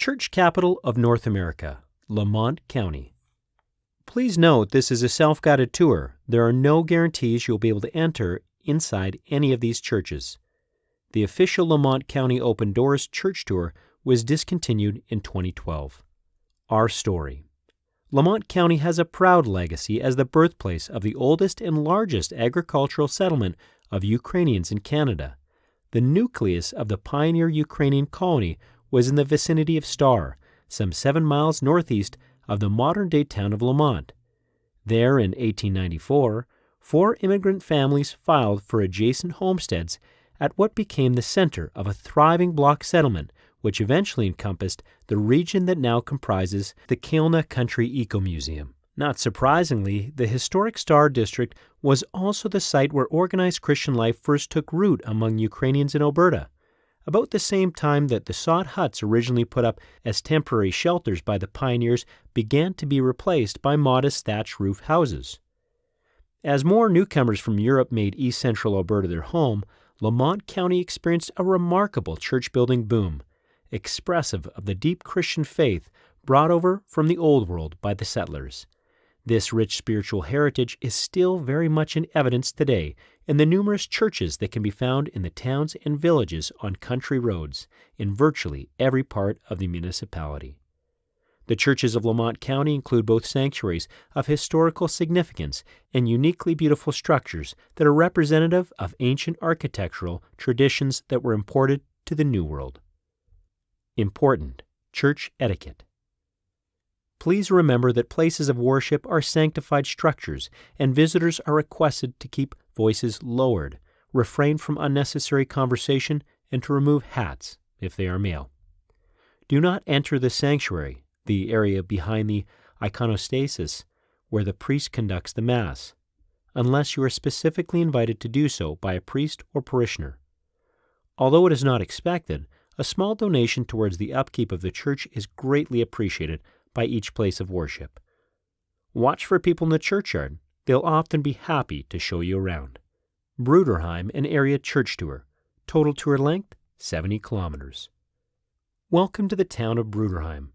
church capital of North America, Lamont County. Please note this is a self-guided tour. There are no guarantees you'll be able to enter inside any of these churches. The official Lamont County Open Doors Church Tour was discontinued in 2012. Our story. Lamont County has a proud legacy as the birthplace of the oldest and largest agricultural settlement of Ukrainians in Canada. The nucleus of the pioneer Ukrainian colony was in the vicinity of Star, some 7 miles northeast of the modern-day town of Lamont. There, in 1894, 4 immigrant families filed for adjacent homesteads at what became the center of a thriving block settlement, which eventually encompassed the region that now comprises the Kelowna Country Eco-Museum. Not surprisingly, the historic Star District was also the site where organized Christian life first took root among Ukrainians in Alberta, about the same time that the sod huts originally put up as temporary shelters by the pioneers began to be replaced by modest thatch roof houses. As more newcomers from Europe made East Central Alberta their home, Lamont County experienced a remarkable church-building boom, expressive of the deep Christian faith brought over from the Old World by the settlers. This rich spiritual heritage is still very much in evidence today in the numerous churches that can be found in the towns and villages on country roads in virtually every part of the municipality. The churches of Lamont County include both sanctuaries of historical significance and uniquely beautiful structures that are representative of ancient architectural traditions that were imported to the New World. Important church etiquette. Please remember that places of worship are sanctified structures, and visitors are requested to keep voices lowered, refrain from unnecessary conversation, and to remove hats if they are male. Do not enter the sanctuary, the area behind the iconostasis, where the priest conducts the Mass, unless you are specifically invited to do so by a priest or parishioner. Although it is not expected, a small donation towards the upkeep of the church is greatly appreciated by each place of worship. Watch for people in the churchyard. They'll often be happy to show you around. Bruderheim, an area church tour. Total tour length, 70 kilometers. Welcome to the town of Bruderheim.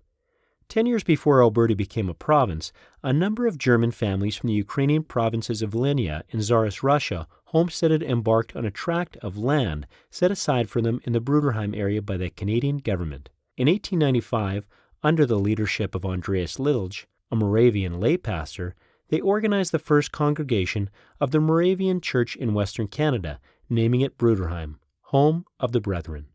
10 years before Alberta became a province, a number of German families from the Ukrainian provinces of Volhynia and Tsarist Russia homesteaded and embarked on a tract of land set aside for them in the Bruderheim area by the Canadian government. In 1895, under the leadership of Andreas Lidlj, a Moravian lay pastor, they organized the first congregation of the Moravian Church in Western Canada, naming it Bruderheim, home of the Brethren.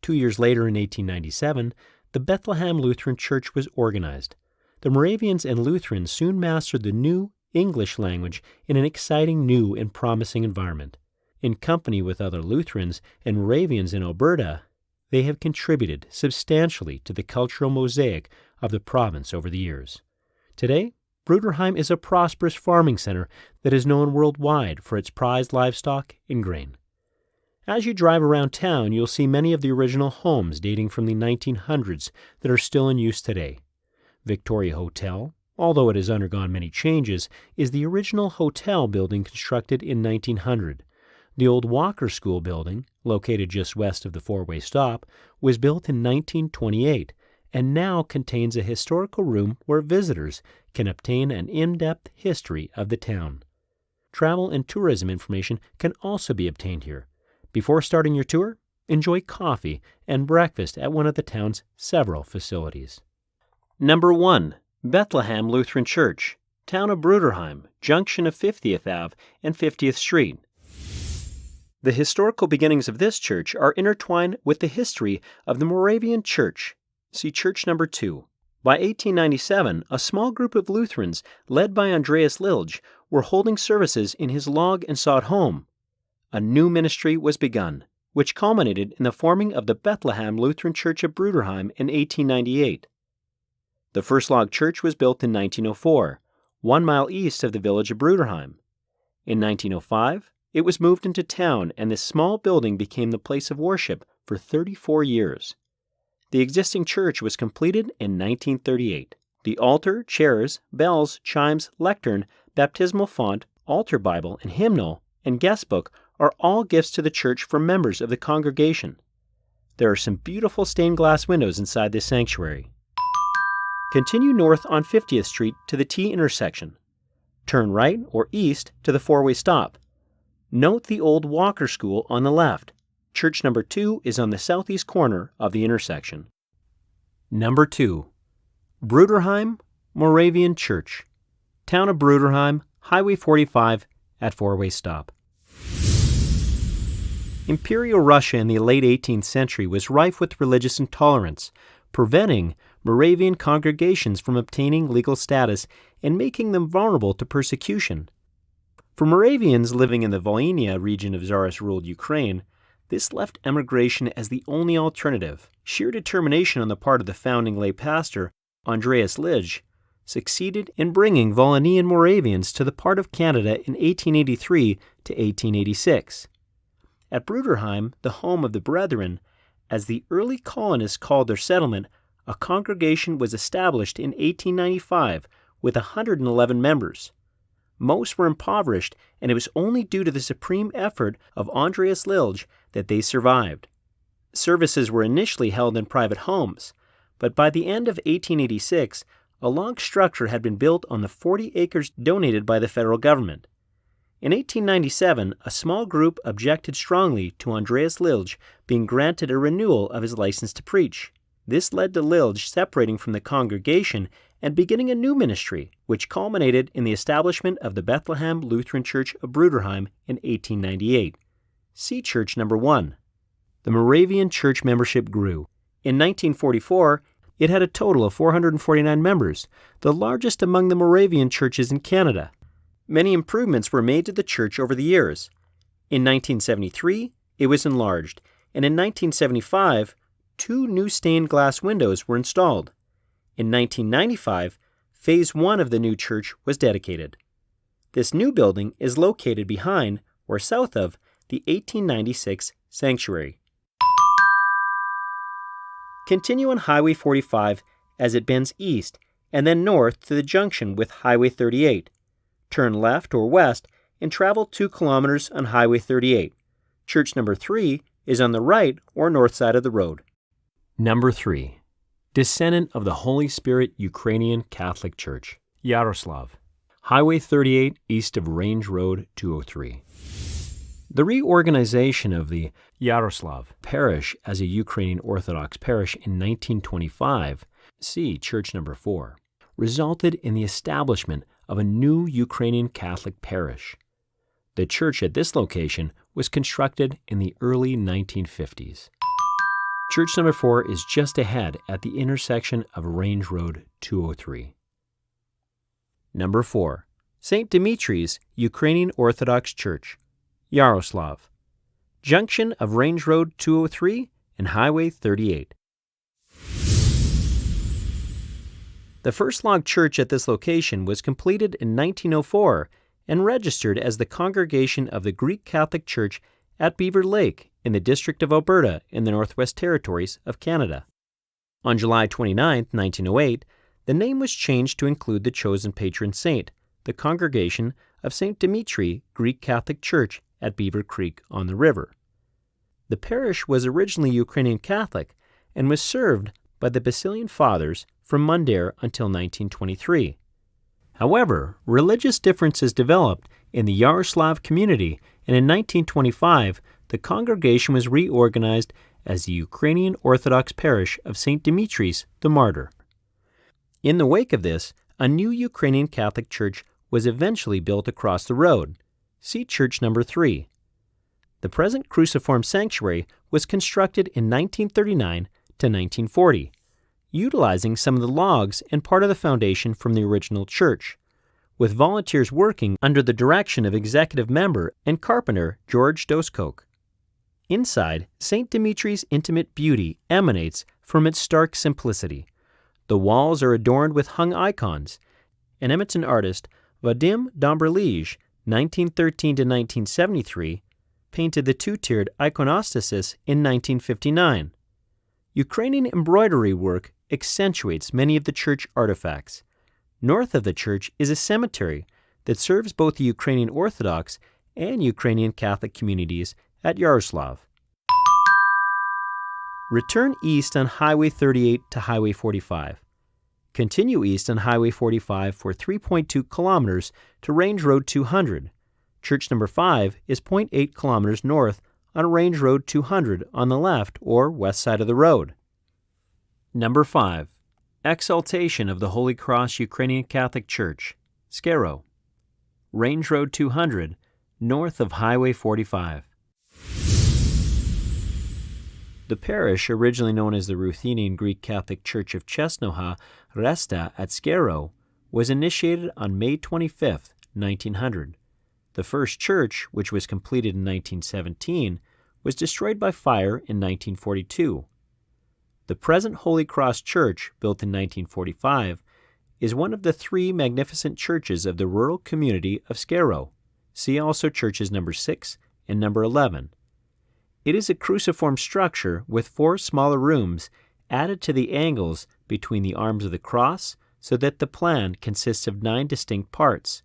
2 years later, in 1897, the Bethlehem Lutheran Church was organized. The Moravians and Lutherans soon mastered the new English language in an exciting new and promising environment. In company with other Lutherans and Moravians in Alberta, they have contributed substantially to the cultural mosaic of the province over the years. Today, Bruderheim is a prosperous farming center that is known worldwide for its prized livestock and grain. As you drive around town, you'll see many of the original homes dating from the 1900s that are still in use today. Victoria Hotel, although it has undergone many changes, is the original hotel building constructed in 1900. The old Walker School building, located just west of the four-way stop, was built in 1928 and now contains a historical room where visitors can obtain an in-depth history of the town. Travel and tourism information can also be obtained here. Before starting your tour, enjoy coffee and breakfast at one of the town's several facilities. Number 1. Bethlehem Lutheran Church, Town of Bruderheim, junction of 50th Ave and 50th Street. The historical beginnings of this church are intertwined with the history of the Moravian Church. See Church Number 2. By 1897, a small group of Lutherans, led by Andreas Lidlj, were holding services in his log and sod home. A new ministry was begun, which culminated in the forming of the Bethlehem Lutheran Church of Bruderheim in 1898. The first log church was built in 1904, 1 mile east of the village of Bruderheim. In 1905, it was moved into town, and this small building became the place of worship for 34 years. The existing church was completed in 1938. The altar, chairs, bells, chimes, lectern, baptismal font, altar Bible, and hymnal, and guest book are all gifts to the church from members of the congregation. There are some beautiful stained glass windows inside this sanctuary. Continue north on 50th Street to the T intersection. Turn right or east to the four-way stop. Note the old Walker School on the left. Church number 2 is on the southeast corner of the intersection. Number 2. Bruderheim Moravian Church. Town of Bruderheim, Highway 45 at four-way stop. Imperial Russia in the late 18th century was rife with religious intolerance, preventing Moravian congregations from obtaining legal status and making them vulnerable to persecution. For Moravians living in the Volhynia region of Tsarist-ruled Ukraine, this left emigration as the only alternative. Sheer determination on the part of the founding lay pastor, Andreas Lidge, succeeded in bringing Volhynian Moravians to the part of Canada in 1883 to 1886. At Bruderheim, the home of the Brethren, as the early colonists called their settlement, a congregation was established in 1895 with 111 members. Most were impoverished, and it was only due to the supreme effort of Andreas Lidge that they survived. Services were initially held in private homes, but by the end of 1886, a log structure had been built on the 40 acres donated by the federal government. In 1897, a small group objected strongly to Andreas Lidge being granted a renewal of his license to preach. This led to Lidge separating from the congregation and beginning a new ministry, which culminated in the establishment of the Bethlehem Lutheran Church of Bruderheim in 1898. See Church number 1. The Moravian church membership grew. In 1944, it had a total of 449 members, the largest among the Moravian churches in Canada. Many improvements were made to the church over the years. In 1973, it was enlarged, and in 1975, 2 new stained glass windows were installed. In 1995, Phase 1 of the new church was dedicated. This new building is located behind, or south of, the 1896 sanctuary. Continue on Highway 45 as it bends east and then north to the junction with Highway 38. Turn left or west and travel 2 kilometers on Highway 38. Church number 3 is on the right or north side of the road. Number 3. Descendant of the Holy Spirit Ukrainian Catholic Church, Yaroslav. Highway 38 east of Range Road 203. The reorganization of the Yaroslav parish as a Ukrainian Orthodox parish in 1925, see Church number 4, resulted in the establishment of a new Ukrainian Catholic parish. The church at this location was constructed in the early 1950s. Church number 4 is just ahead at the intersection of Range Road 203. Number 4. St. Dimitri's Ukrainian Orthodox Church, Yaroslav. Junction of Range Road 203 and Highway 38. The first log church at this location was completed in 1904 and registered as the congregation of the Greek Catholic Church at Beaver Lake in the District of Alberta in the Northwest Territories of Canada. On July 29, 1908, the name was changed to include the chosen patron saint, the congregation of St. Dimitri Greek Catholic Church at Beaver Creek on the river. The parish was originally Ukrainian Catholic and was served by the Basilian Fathers from Mundare until 1923. However, religious differences developed in the Yaroslav community, and in 1925, the congregation was reorganized as the Ukrainian Orthodox Parish of St. Dimitri's the Martyr. In the wake of this, a new Ukrainian Catholic church was eventually built across the road. See Church number 3. The present cruciform sanctuary was constructed in 1939 to 1940, utilizing some of the logs and part of the foundation from the original church, with volunteers working under the direction of executive member and carpenter George Doskoke. Inside, St. Dimitri's intimate beauty emanates from its stark simplicity. The walls are adorned with hung icons. An Edmonton artist, Vadim Domberlige, 1913 to 1973, painted the two-tiered iconostasis in 1959. Ukrainian embroidery work accentuates many of the church artifacts. North of the church is a cemetery that serves both the Ukrainian Orthodox and Ukrainian Catholic communities at Yaroslav. Return east on Highway 38 to Highway 45. Continue east on Highway 45 for 3.2 kilometers to Range Road 200. Church number 5 is 0.8 kilometers north on Range Road 200 on the left or west side of the road. Number 5. Exaltation of the Holy Cross Ukrainian Catholic Church, Skaro. Range Road 200, north of Highway 45. The parish, originally known as the Ruthenian Greek Catholic Church of Chesnoha Resta at Skaro, was initiated on May 25, 1900. The first church, which was completed in 1917, was destroyed by fire in 1942. The present Holy Cross Church, built in 1945, is one of the 3 magnificent churches of the rural community of Skaro. See also churches number 6 and number 11. It is a cruciform structure with 4 smaller rooms added to the angles between the arms of the cross so that the plan consists of 9 distinct parts.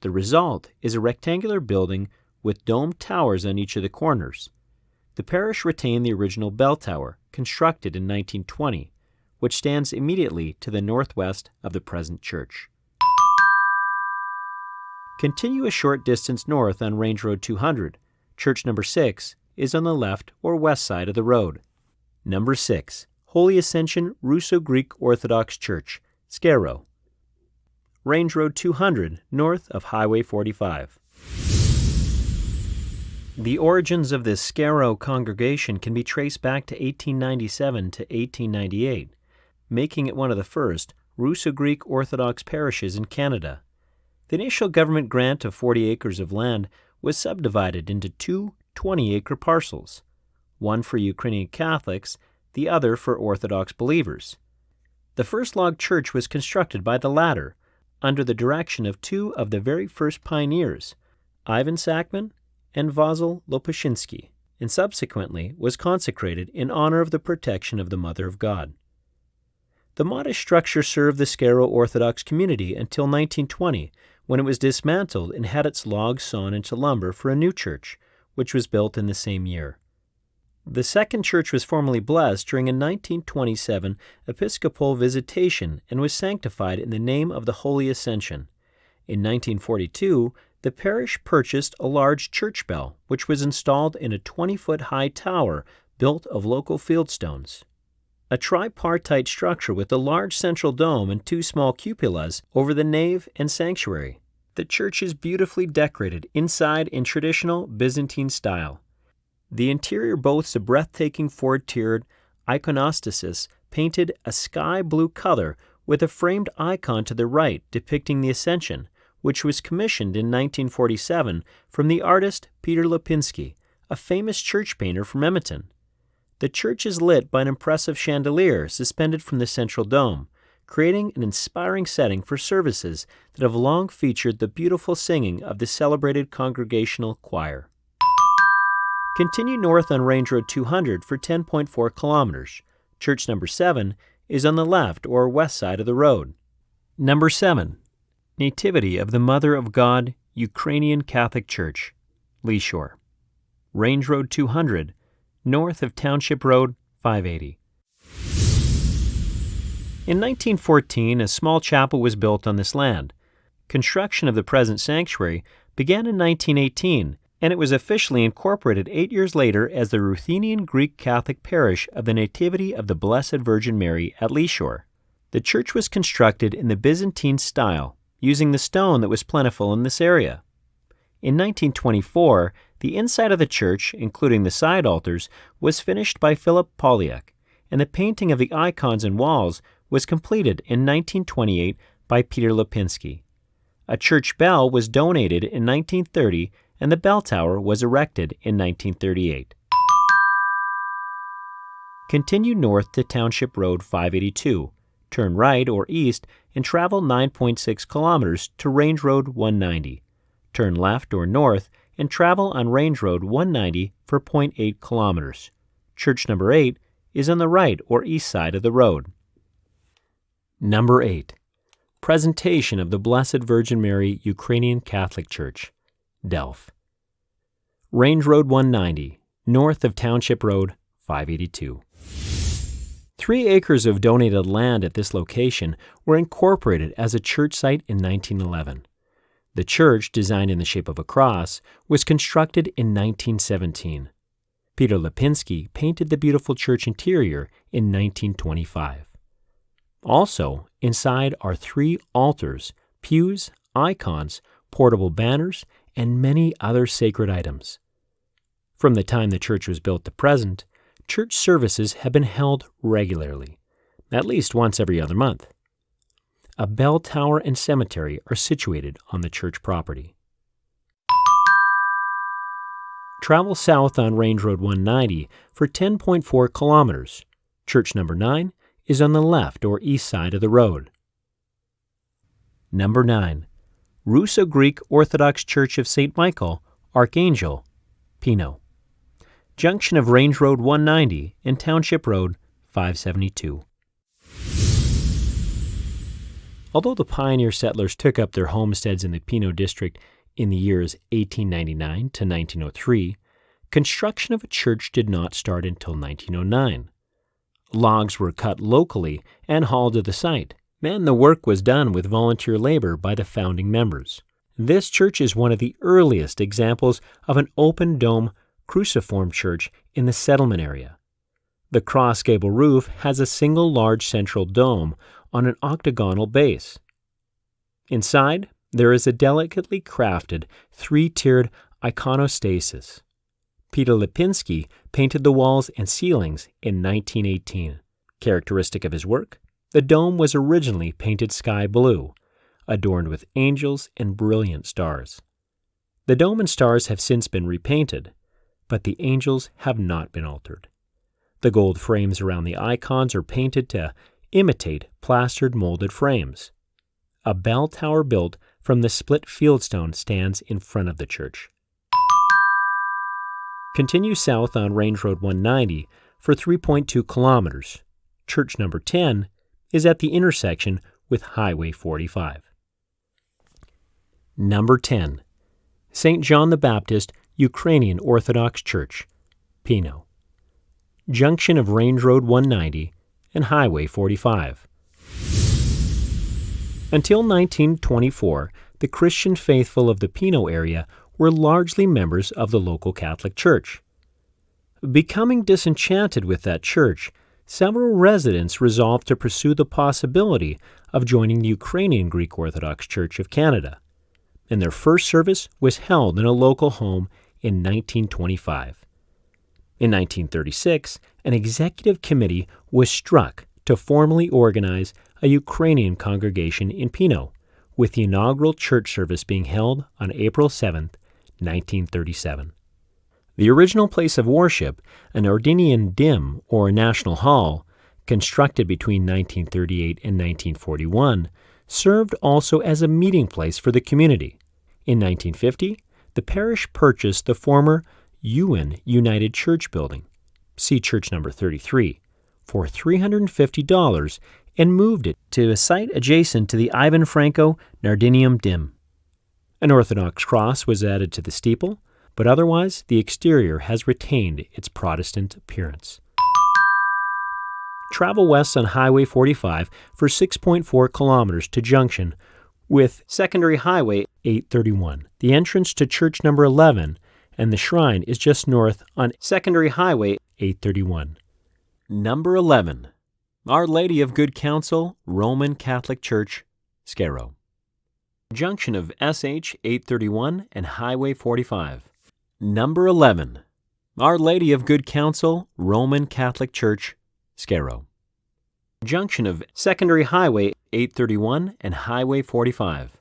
The result is a rectangular building with domed towers on each of the corners. The parish retained the original bell tower, constructed in 1920, which stands immediately to the northwest of the present church. Continue a short distance north on Range Road 200. Church number 6 is on the left or west side of the road. Number 6. Holy Ascension Russo-Greek Orthodox Church, Skaro. Range Road 200, north of Highway 45. The origins of this Skaro congregation can be traced back to 1897 to 1898, making it one of the first Russo-Greek Orthodox parishes in Canada. The initial government grant of 40 acres of land was subdivided into 2 20-acre parcels, one for Ukrainian Catholics, the other for Orthodox believers. The first log church was constructed by the latter, under the direction of 2 of the very first pioneers, Ivan Sakman and Vasil Lopushinsky, and subsequently was consecrated in honor of the protection of the Mother of God. The modest structure served the Skaro Orthodox community until 1920, when it was dismantled and had its logs sawn into lumber for a new church, which was built in the same year. The second church was formally blessed during a 1927 Episcopal visitation and was sanctified in the name of the Holy Ascension. In 1942, the parish purchased a large church bell, which was installed in a 20-foot-high tower built of local fieldstones. A tripartite structure with a large central dome and 2 small cupolas over the nave and sanctuary. The church is beautifully decorated inside in traditional Byzantine style. The interior boasts a breathtaking 4-tiered iconostasis painted a sky blue color with a framed icon to the right depicting the Ascension, which was commissioned in 1947 from the artist Peter Lipinski, a famous church painter from Edmonton. The church is lit by an impressive chandelier suspended from the central dome, creating an inspiring setting for services that have long featured the beautiful singing of the celebrated congregational choir. Continue north on Range Road 200 for 10.4 kilometers. Church number 7 is on the left or west side of the road. Number 7. Nativity of the Mother of God Ukrainian Catholic Church, Lee Shore. Range Road 200, north of Township Road 580. In 1914, a small chapel was built on this land. Construction of the present sanctuary began in 1918, and it was officially incorporated 8 years later as the Ruthenian Greek Catholic Parish of the Nativity of the Blessed Virgin Mary at Lee Shore. The church was constructed in the Byzantine style, using the stone that was plentiful in this area. In 1924, the inside of the church, including the side altars, was finished by Philip Polyak, and the painting of the icons and walls was completed in 1928 by Peter Lipinski. A church bell was donated in 1930, and the bell tower was erected in 1938. Continue north to Township Road 582, turn right or east, and travel 9.6 kilometers to Range Road 190. Turn left or north and travel on Range Road 190 for 0.8 kilometers. Church number 8 is on the right or east side of the road. Number 8. Presentation of the Blessed Virgin Mary Ukrainian Catholic Church, Delph. Range Road 190, north of Township Road 582. 3 acres of donated land at this location were incorporated as a church site in 1911. The church, designed in the shape of a cross, was constructed in 1917. Peter Lipinski painted the beautiful church interior in 1925. Also, inside are 3 altars, pews, icons, portable banners, and many other sacred items. From the time the church was built to present, church services have been held regularly, at least once every other month. A bell tower and cemetery are situated on the church property. Travel south on Range Road 190 for 10.4 kilometers. Church number 9 is on the left or east side of the road. Number 9. Russo-Greek Orthodox Church of St. Michael, Archangel, Pino. Junction of Range Road 190 and Township Road 572. Although the pioneer settlers took up their homesteads in the Pino district in the years 1899 to 1903, construction of a church did not start until 1909. Logs were cut locally and hauled to the site, and the work was done with volunteer labor by the founding members. This church is one of the earliest examples of an open dome cruciform church in the settlement area. The cross gable roof has a single large central dome on an octagonal base. Inside, there is a delicately crafted 3-tiered iconostasis. Peter Lipinski painted the walls and ceilings in 1918. Characteristic of his work, the dome was originally painted sky blue, adorned with angels and brilliant stars. The dome and stars have since been repainted, but the angels have not been altered. The gold frames around the icons are painted to imitate plastered molded frames. A bell tower built from the split fieldstone stands in front of the church. Continue south on Range Road 190 for 3.2 kilometers. Church number 10 is at the intersection with Highway 45. Number 10. St. John the Baptist Ukrainian Orthodox Church, Pino. Junction of Range Road 190 and Highway 45. Until 1924, the Christian faithful of the Pino area were largely members of the local Catholic Church. Becoming disenchanted with that church, several residents resolved to pursue the possibility of joining the Ukrainian Greek Orthodox Church of Canada, and their first service was held in a local home in 1925. In 1936, an executive committee was struck to formally organize a Ukrainian congregation in Pino, with the inaugural church service being held on April 7, 1937. The original place of worship, an Ordinian Dim or National Hall, constructed between 1938 and 1941, served also as a meeting place for the community. In 1950, the parish purchased the former Ewan United Church building, see church number 33, for $350 and moved it to a site adjacent to the Ivan Franko Nardinium Dim. An Orthodox cross was added to the steeple, but otherwise the exterior has retained its Protestant appearance. Travel west on Highway 45 for 6.4 kilometers to junction with Secondary Highway 831. The entrance to church number 11 and the shrine is just north on Secondary Highway 831. Number 11. Our Lady of Good Counsel, Roman Catholic Church, Skaro. Junction of SH 831 and Highway 45. Number 11. Our Lady of Good Counsel, Roman Catholic Church, Skaro. Junction of Secondary Highway 831 and Highway 45.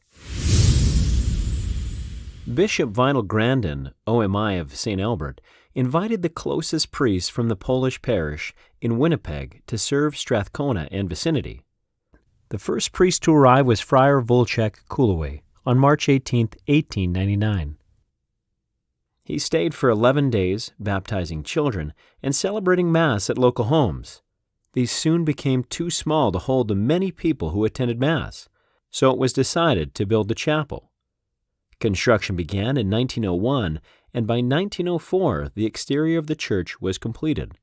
Bishop Vinyl Grandin, OMI of St. Albert, invited the closest priests from the Polish parish in Winnipeg to serve Strathcona and vicinity. The first priest to arrive was Friar Wojciech Kulaway on March 18, 1899. He stayed for 11 days, baptizing children and celebrating Mass at local homes. These soon became too small to hold the many people who attended Mass, so it was decided to build the chapel. Construction began in 1901, and by 1904 the exterior of the church was completed.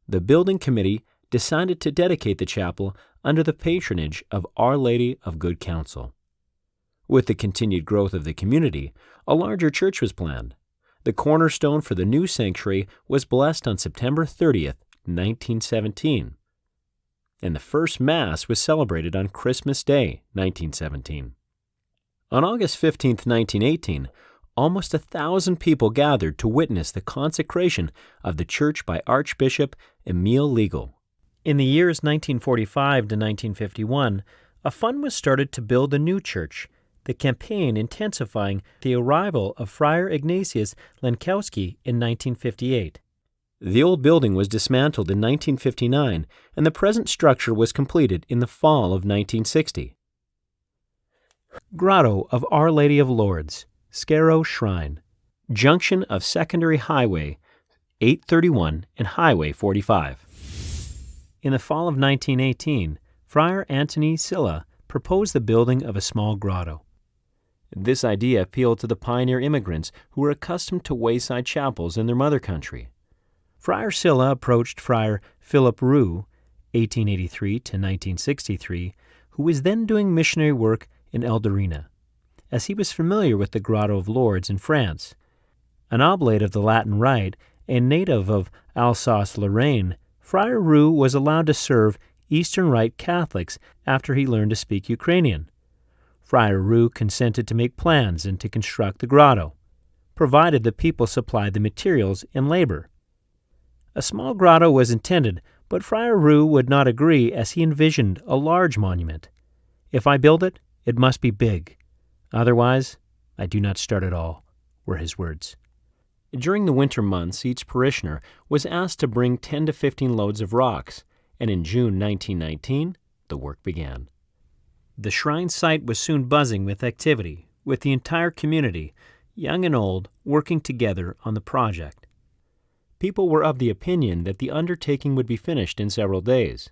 The building committee decided to dedicate the chapel under the patronage of Our Lady of Good Counsel. With the continued growth of the community, a larger church was planned. The cornerstone for the new sanctuary was blessed on September 30th, 1917, and the first Mass was celebrated on Christmas Day, 1917. On August 15th, 1918, almost 1,000 people gathered to witness the consecration of the church by Archbishop Emil Legel. In the years 1945 to 1951, a fund was started to build a new church, the campaign intensifying the arrival of Friar Ignatius Lenkowski in 1958. The old building was dismantled in 1959, and the present structure was completed in the fall of 1960. Grotto of Our Lady of Lourdes, Scarrow Shrine, junction of Secondary Highway 831 and Highway 45. In the fall of 1918, Friar Antony Silla proposed the building of a small grotto. This idea appealed to the pioneer immigrants who were accustomed to wayside chapels in their mother country. Friar Silla approached Friar Philip Roux, 1883 to 1963, who was then doing missionary work in Eldarina, as he was familiar with the Grotto of Lourdes in France. An oblate of the Latin Rite and native of Alsace-Lorraine, Friar Roux was allowed to serve Eastern Rite Catholics after he learned to speak Ukrainian. Friar Roux consented to make plans and to construct the grotto, provided the people supplied the materials and labor. A small grotto was intended, but Friar Roux would not agree as he envisioned a large monument. "If I build it, it must be big. Otherwise, I do not start at all," were his words. During the winter months, each parishioner was asked to bring 10 to 15 loads of rocks, and in June 1919, the work began. The shrine site was soon buzzing with activity, with the entire community, young and old, working together on the project. People were of the opinion that the undertaking would be finished in several days,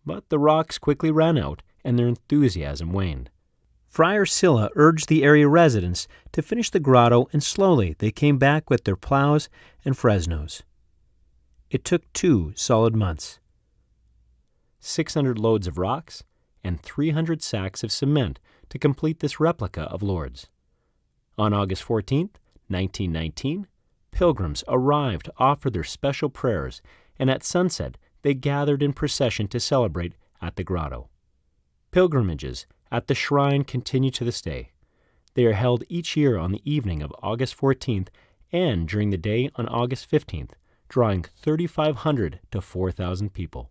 but the rocks quickly ran out and their enthusiasm waned. Friar Silla urged the area residents to finish the grotto, and slowly they came back with their plows and fresnos. It took 2 solid months, 600 loads of rocks, and 300 sacks of cement to complete this replica of Lourdes. On August 14th, 1919, pilgrims arrived to offer their special prayers, and at sunset they gathered in procession to celebrate at the grotto. Pilgrimages at the shrine continue to this day. They are held each year on the evening of August 14th and during the day on August 15th, drawing 3,500 to 4,000 people.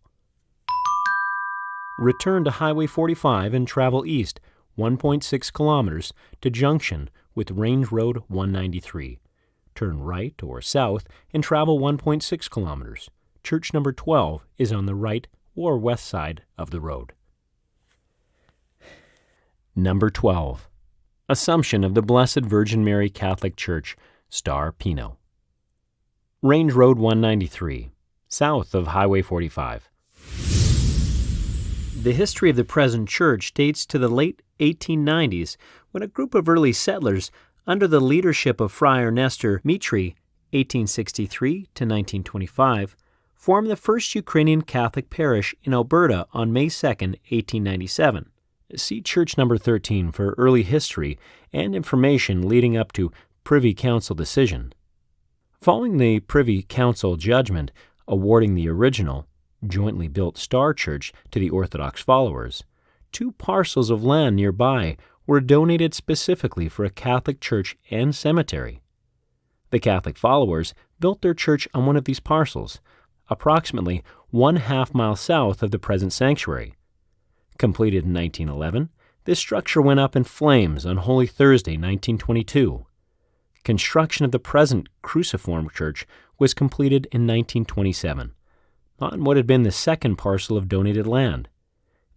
Return to Highway 45 and travel east 1.6 kilometers to junction with Range Road 193. Turn right or south and travel 1.6 kilometers. Church number 12 is on the right or west side of the road. Number 12. Assumption of the Blessed Virgin Mary Catholic Church, Star Pino. Range Road 193, south of Highway 45. The history of the present church dates to the late 1890s, when a group of early settlers, under the leadership of Friar Nestor Mitri, 1863 to 1925, formed the first Ukrainian Catholic parish in Alberta on May 2, 1897. See Church number 13 for early history and information leading up to Privy Council decision. Following the Privy Council judgment awarding the original, jointly built Star Church to the Orthodox followers, 2 parcels of land nearby were donated specifically for a Catholic church and cemetery. The Catholic followers built their church on one of these parcels, approximately 1/2 mile south of the present sanctuary. Completed in 1911, this structure went up in flames on Holy Thursday, 1922. Construction of the present cruciform church was completed in 1927, on what had been the second parcel of donated land.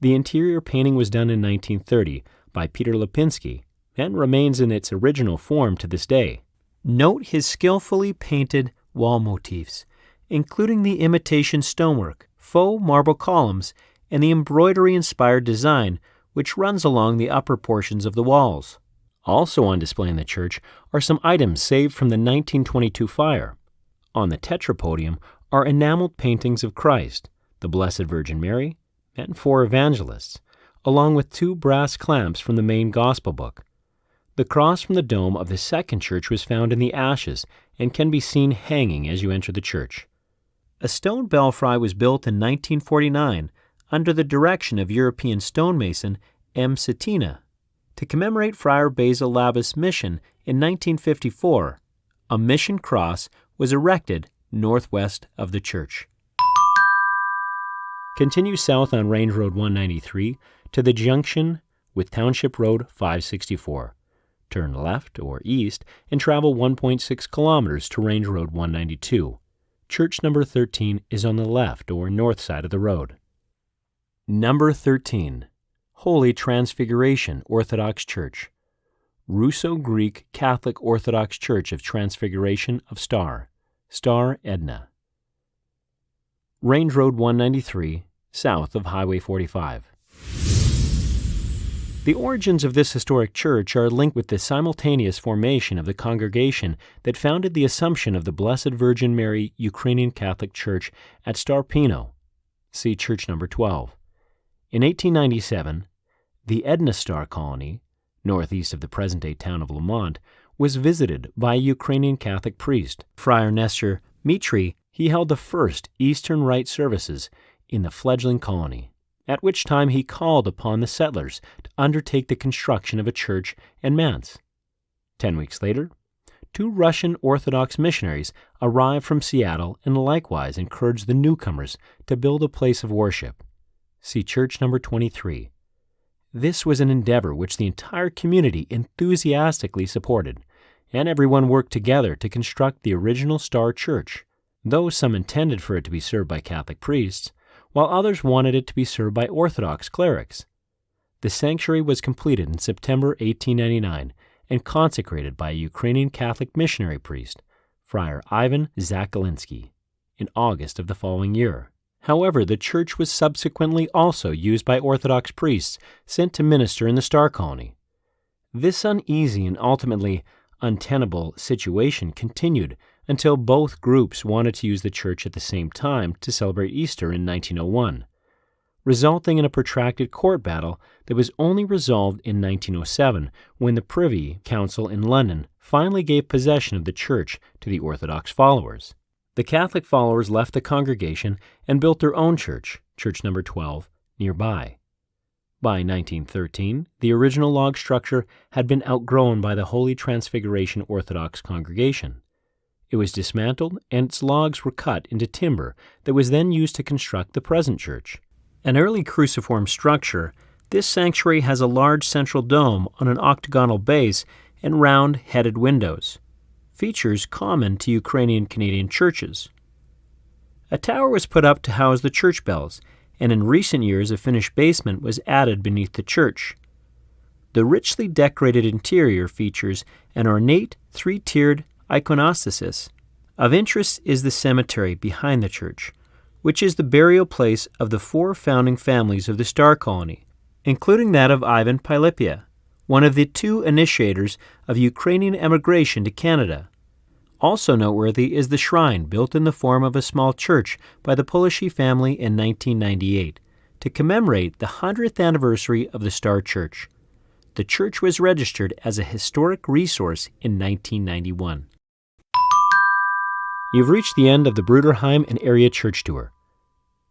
The interior painting was done in 1930 by Peter Lipinski and remains in its original form to this day. Note his skillfully painted wall motifs, including the imitation stonework, faux marble columns, and the embroidery-inspired design which runs along the upper portions of the walls. Also on display in the church are some items saved from the 1922 fire. On the tetrapodium are enameled paintings of Christ, the Blessed Virgin Mary, and 4 evangelists, along with 2 brass clamps from the main Gospel book. The cross from the dome of the second church was found in the ashes and can be seen hanging as you enter the church. A stone belfry was built in 1949 under the direction of European stonemason M. Cetina. To commemorate Friar Basil Labus' mission in 1954, a mission cross was erected northwest of the church. Continue south on Range Road 193 to the junction with Township Road 564. Turn left or east and travel 1.6 kilometers to Range Road 192. Church number 13 is on the left or north side of the road. Number 13. Holy Transfiguration Orthodox Church. Russo-Greek Catholic Orthodox Church of Transfiguration of Star, Star Edna. Range Road 193, south of Highway 45. The origins of this historic church are linked with the simultaneous formation of the congregation that founded the Assumption of the Blessed Virgin Mary Ukrainian Catholic Church at Starpino. See Church number 12. In 1897, the Edna Star Colony, northeast of the present-day town of Lamont, was visited by a Ukrainian Catholic priest, Friar Nestor Mitri. He held the first Eastern Rite services in the fledgling colony, at which time he called upon the settlers to undertake the construction of a church and manse. 10 weeks later, 2 Russian Orthodox missionaries arrived from Seattle and likewise encouraged the newcomers to build a place of worship. See Church number 23. This was an endeavor which the entire community enthusiastically supported, and everyone worked together to construct the original Star Church, though some intended for it to be served by Catholic priests, while others wanted it to be served by Orthodox clerics. The sanctuary was completed in September 1899 and consecrated by a Ukrainian Catholic missionary priest, Friar Ivan Zakalinsky, in August of the following year. However, the church was subsequently also used by Orthodox priests sent to minister in the Star Colony. This uneasy and ultimately untenable situation continued until both groups wanted to use the church at the same time to celebrate Easter in 1901, resulting in a protracted court battle that was only resolved in 1907 when the Privy Council in London finally gave possession of the church to the Orthodox followers. The Catholic followers left the congregation and built their own church, Church number 12, nearby. By 1913, the original log structure had been outgrown by the Holy Transfiguration Orthodox congregation. It was dismantled and its logs were cut into timber that was then used to construct the present church. An early cruciform structure, this sanctuary has a large central dome on an octagonal base and round-headed windows, features common to Ukrainian Canadian churches. A tower was put up to house the church bells, and in recent years a finished basement was added beneath the church. The richly decorated interior features an ornate 3-tiered iconostasis. Of interest is the cemetery behind the church, which is the burial place of the 4 founding families of the Star Colony, including that of Ivan Pilipia, one of the 2 initiators of Ukrainian emigration to Canada. Also noteworthy is the shrine built in the form of a small church by the Pulishi family in 1998 to commemorate the 100th anniversary of the Star Church. The church was registered as a historic resource in 1991. You've reached the end of the Bruderheim and area church tour.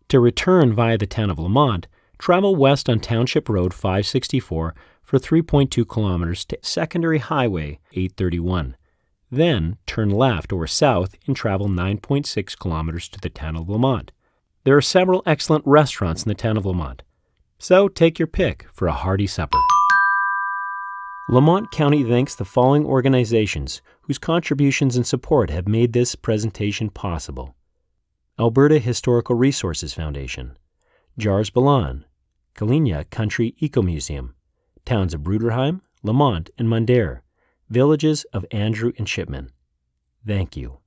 To return via the town of Lamont, travel west on Township Road 564 for 3.2 kilometers to Secondary Highway 831. Then turn left or south and travel 9.6 kilometers to the town of Lamont. There are several excellent restaurants in the town of Lamont, so take your pick for a hearty supper. Lamont County thanks the following organizations whose contributions and support have made this presentation possible: Alberta Historical Resources Foundation, Jars Balan, Kalinia Country Eco Museum, towns of Bruderheim, Lamont, and Mundare, villages of Andrew and Shipman. Thank you.